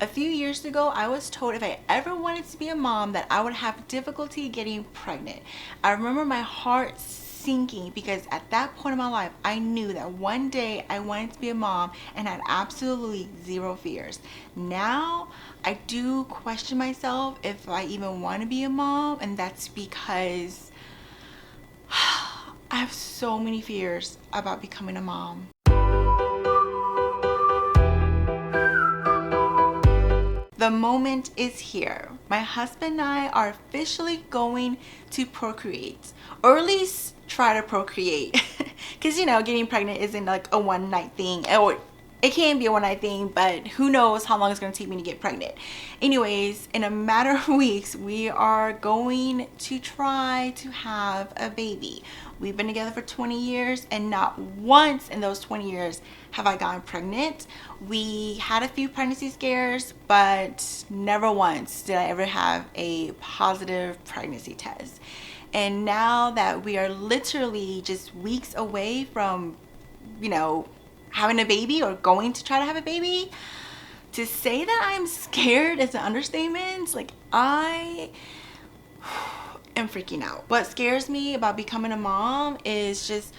A few years ago, I was told if I ever wanted to be a mom that I would have difficulty getting pregnant. I remember my heart sinking because at that point in my life, I knew that one day I wanted to be a mom and had absolutely zero fears. Now, I do question myself if I even want to be a mom, and that's because I have so many fears about becoming a mom. The moment is here. My husband and I are officially going to procreate, or at least try to procreate. Because, getting pregnant isn't like a one night thing, or it can be a one night thing, but who knows how long it's going to take me to get pregnant. Anyways, in a matter of weeks, we are going to try to have a baby. We've been together for 20 years, and not once in those 20 years have I gotten pregnant. We had a few pregnancy scares, but never once did I ever have a positive pregnancy test. And now that we are literally just weeks away from, having a baby or going to try to have a baby, to say that I'm scared is an understatement. Like, I am freaking out. What scares me about becoming a mom is just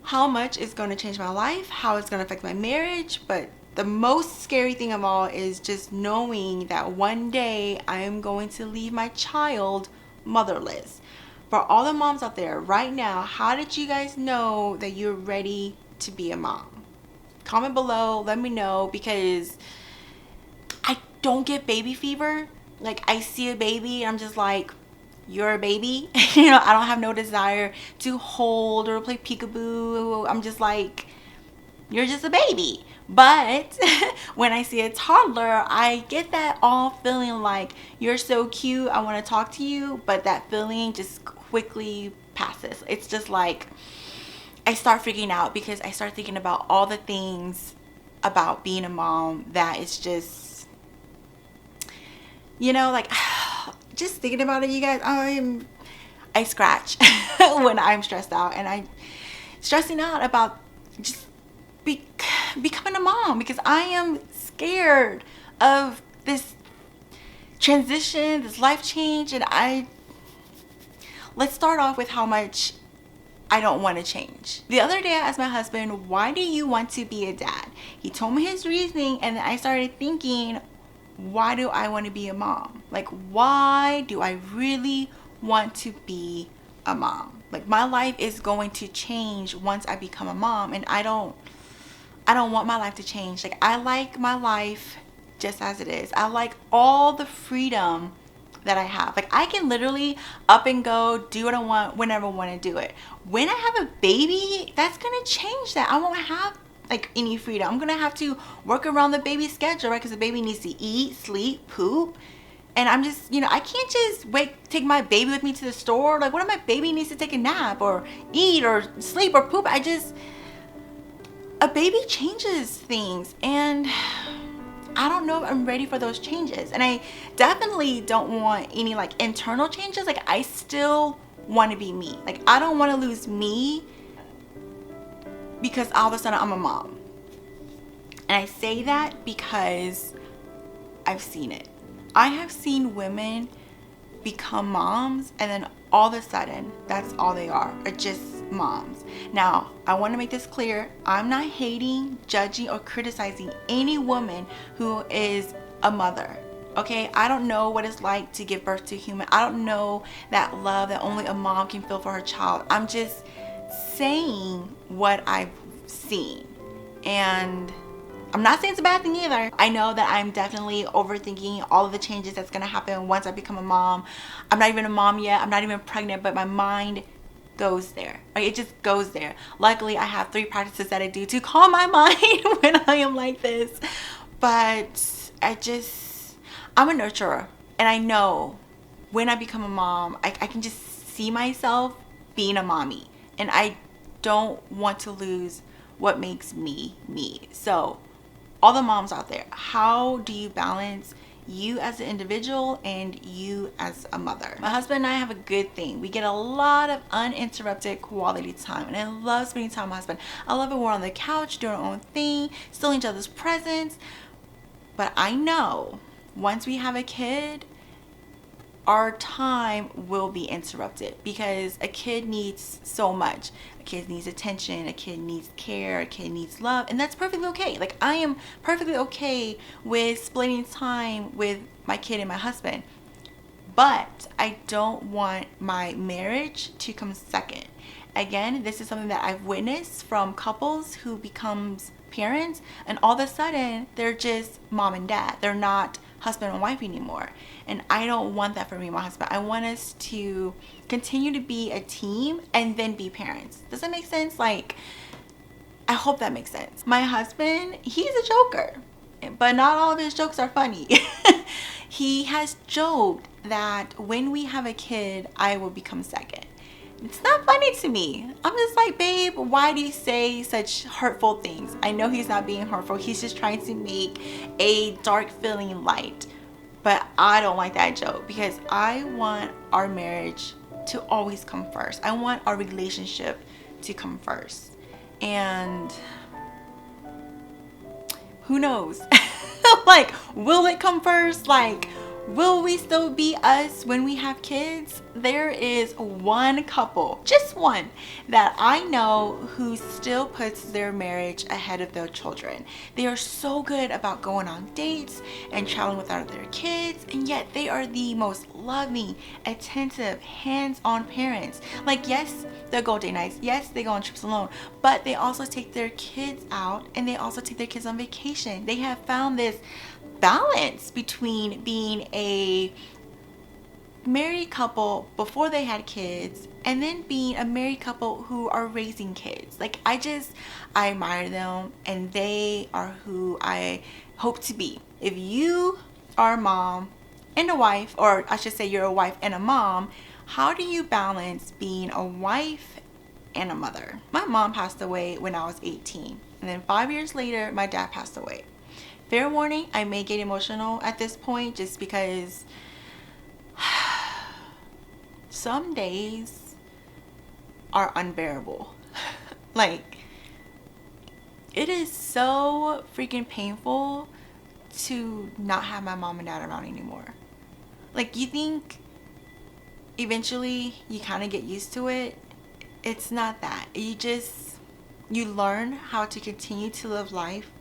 how much it's going to change my life, how it's going to affect my marriage. But the most scary thing of all is just knowing that one day I am going to leave my child motherless. For all the moms out there right now, how did you guys know that you're ready to be a mom? Comment below, let me know, because I don't get baby fever. Like, I see a baby and I'm just like, you're a baby. I don't have no desire to hold or play peekaboo. I'm just like, you're just a baby. But when I see a toddler, I get that all feeling like, you're so cute, I want to talk to you, but that feeling just quickly passes. It's just like, I start freaking out because I start thinking about all the things about being a mom that is just, like, just thinking about it, you guys, I scratch when I'm stressed out, and I'm stressing out about just becoming a mom because I am scared of this transition, this life change. And let's start off with how much I don't want to change. The other day I asked my husband, why do you want to be a dad? He told me his reasoning, and I started thinking, why do I want to be a mom? Like, why do I really want to be a mom? Like, my life is going to change once I become a mom, and I don't want my life to change. Like, I like my life just as it is. I like all the freedom that I have. Like, I can literally up and go, do what I want, whenever I want to do it. When I have a baby, that's going to change that. I won't have like any freedom. I'm going to have to work around the baby's schedule, right? Because the baby needs to eat, sleep, poop. And I'm just, I can't just take my baby with me to the store. Like, what if my baby needs to take a nap or eat or sleep or poop? A baby changes things, and I don't know if I'm ready for those changes. And I definitely don't want any like internal changes. Like, I still want to be me. Like, I don't want to lose me because all of a sudden I'm a mom. And I say that because I've seen it. I have seen women become moms, and then all of a sudden that's all they are just moms. Now, I want to make this clear. I'm not hating, judging, or criticizing any woman who is a mother. Okay, I don't know what it's like to give birth to a human. I don't know that love that only a mom can feel for her child. I'm just saying what I've seen, and I'm not saying it's a bad thing either. I know that I'm definitely overthinking all of the changes that's gonna happen once I become a mom. I'm not even a mom yet. I'm not even pregnant, but my mind goes there. Like, it just goes there. Luckily, I have 3 practices that I do to calm my mind when I am like this. But I'm a nurturer, and I know when I become a mom, I can just see myself being a mommy, and I don't want to lose what makes me me. So, all the moms out there, how do you balance you as an individual and you as a mother? My husband and I have a good thing. We get a lot of uninterrupted quality time, and I love spending time with my husband. I love it. We're on the couch doing our own thing, stealing each other's presents. But I know once we have a kid, our time will be interrupted because a kid needs so much. A kid needs attention, a kid needs care, a kid needs love, and that's perfectly okay. Like, I am perfectly okay with splitting time with my kid and my husband. But I don't want my marriage to come second. Again, this is something that I've witnessed from couples who becomes parents, and all of a sudden they're just mom and dad. They're not husband and wife anymore. And I don't want that for me and my husband. I want us to continue to be a team and then be parents. Does that make sense? Like, I hope that makes sense. My husband, he's a joker, but not all of his jokes are funny. He has joked that when we have a kid, I will become second. It's not funny to me. I'm just like, babe, why do you say such hurtful things? I know he's not being hurtful. He's just trying to make a dark feeling light. But I don't like that joke because I want our marriage to always come first. I want our relationship to come first. And who knows? Like, will it come first? Like, will we still be us when we have kids? There is one couple, just one, that I know who still puts their marriage ahead of their children. They are so good about going on dates and traveling without their kids, and yet they are the most loving, attentive, hands-on parents. Like, yes, they go date nights, yes, they go on trips alone, but they also take their kids out and they also take their kids on vacation. They have found this balance between being a married couple before they had kids and then being a married couple who are raising kids. Like, I admire them, and they are who I hope to be. If you are a mom and a wife, or I should say you're a wife and a mom, how do you balance being a wife and a mother? My mom passed away when I was 18, and then 5 years later my dad passed away. Fair warning, I may get emotional at this point just because some days are unbearable. Like, it is so freaking painful to not have my mom and dad around anymore. Like, you think eventually you kind of get used to it. It's not that. You learn how to continue to live life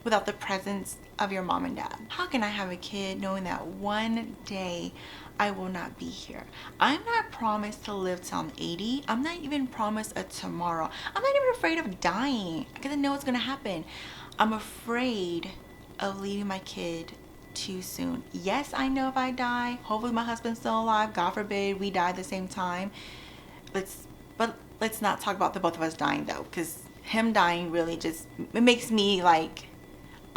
without the presence of your mom and dad. How can I have a kid knowing that one day I will not be here? I'm not promised to live till I'm 80. I'm not even promised a tomorrow. I'm not even afraid of dying because I know it's gonna happen. I'm afraid of leaving my kid too soon. Yes, I know if I die, hopefully my husband's still alive. God forbid we die at the same time. But let's not talk about the both of us dying though, because him dying really just, it makes me like,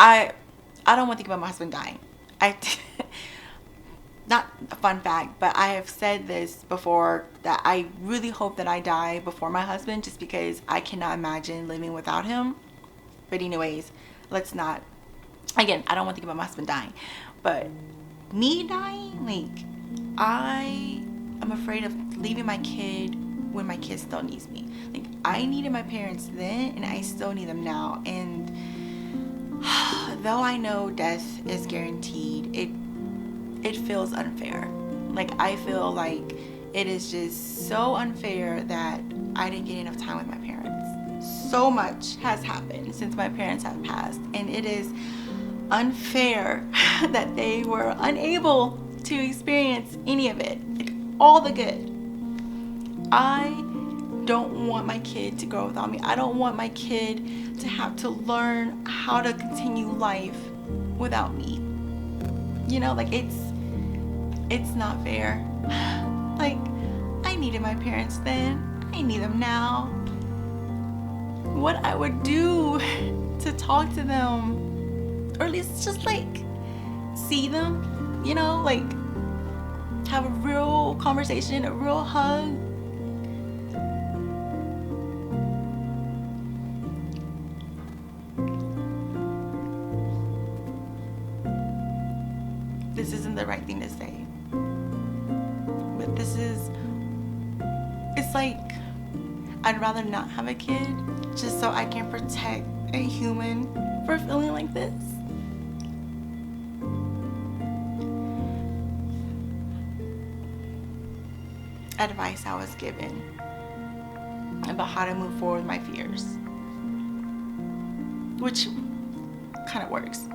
I don't want to think about my husband dying. Not a fun fact, but I have said this before that I really hope that I die before my husband, just because I cannot imagine living without him. But anyways, let's not, again, I don't want to think about my husband dying, but me dying, like, I'm afraid of leaving my kid when my kid still needs me. Like, I needed my parents then and I still need them now, and though I know death is guaranteed, it feels unfair. Like, I feel like it is just so unfair that I didn't get enough time with my parents. So much has happened since my parents have passed, and it is unfair that they were unable to experience any of it, like, all the good. I don't want my kid to grow without me. I don't want my kid to have to learn how to continue life without me. You know, like, it's not fair. Like, I needed my parents then. I need them now. What I would do to talk to them, or at least just like see them, you know, like have a real conversation, a real hug. This isn't the right thing to say, but it's like, I'd rather not have a kid just so I can protect a human for feeling like this. advice I was given about how to move forward with my fears, which kind of works.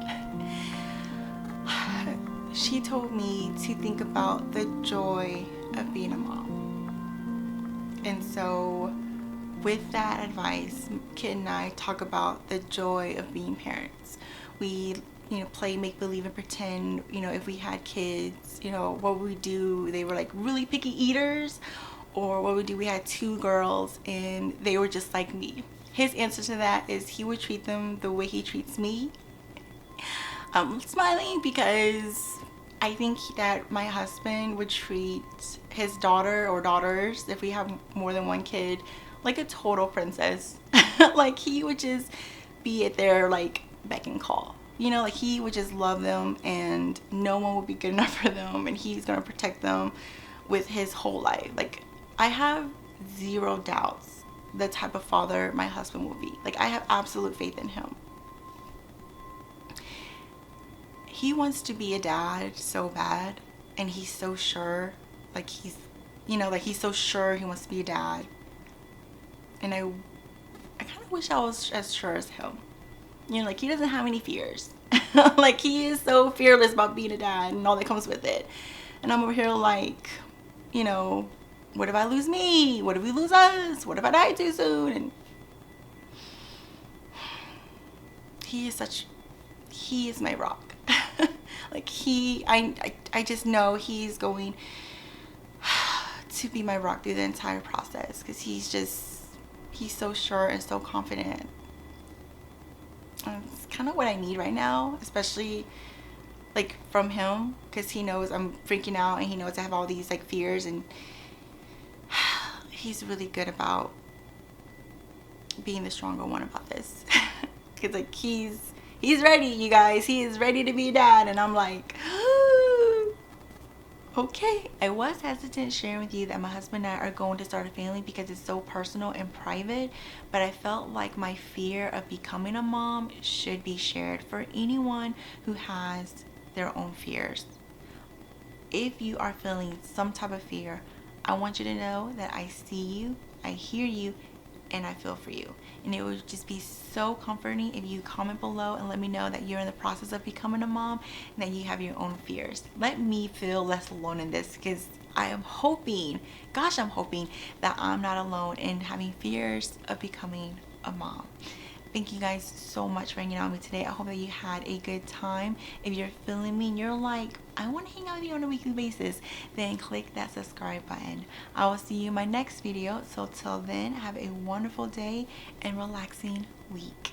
She told me to think about the joy of being a mom. And so with that advice, Kit and I talk about the joy of being parents. We, play make believe and pretend, if we had kids, what would we do? They were like really picky eaters, or what would we do? We had 2 girls and they were just like me. His answer to that is he would treat them the way he treats me. I'm smiling because I think that my husband would treat his daughter or daughters, if we have more than one kid, like a total princess. Like he would just be at their like beck and call. Like he would just love them and no one would be good enough for them, and he's gonna protect them with his whole life. Like I have 0 doubts the type of father my husband will be. Like I have absolute faith in him. He wants to be a dad so bad, and he's so sure, like he's so sure he wants to be a dad. And I kind of wish I was as sure as him. Like he doesn't have any fears. Like he is so fearless about being a dad and all that comes with it. And I'm over here like, what if I lose me? What if we lose us? What if I die too soon? And he is my rock. Like I just know he's going to be my rock through the entire process, because he's so sure and so confident. It's kind of what I need right now, especially like from him, because he knows I'm freaking out and he knows I have all these like fears, and he's really good about being the stronger one about this. Because like he's ready, you guys. He is ready to be a dad, and I'm like, okay. I was hesitant sharing with you that my husband and I are going to start a family because it's so personal and private, but I felt like my fear of becoming a mom should be shared for anyone who has their own fears. If you are feeling some type of fear, I want you to know that I see you, I hear you, and I feel for you. And it would just be so comforting if you comment below and let me know that you're in the process of becoming a mom and that you have your own fears. Let me feel less alone in this, because I'm hoping that I'm not alone in having fears of becoming a mom. Thank you guys so much for hanging out with me today. I hope that you had a good time. If you're feeling me and you're like, I want to hang out with you on a weekly basis, then click that subscribe button. I will see you in my next video. So till then, have a wonderful day and relaxing week.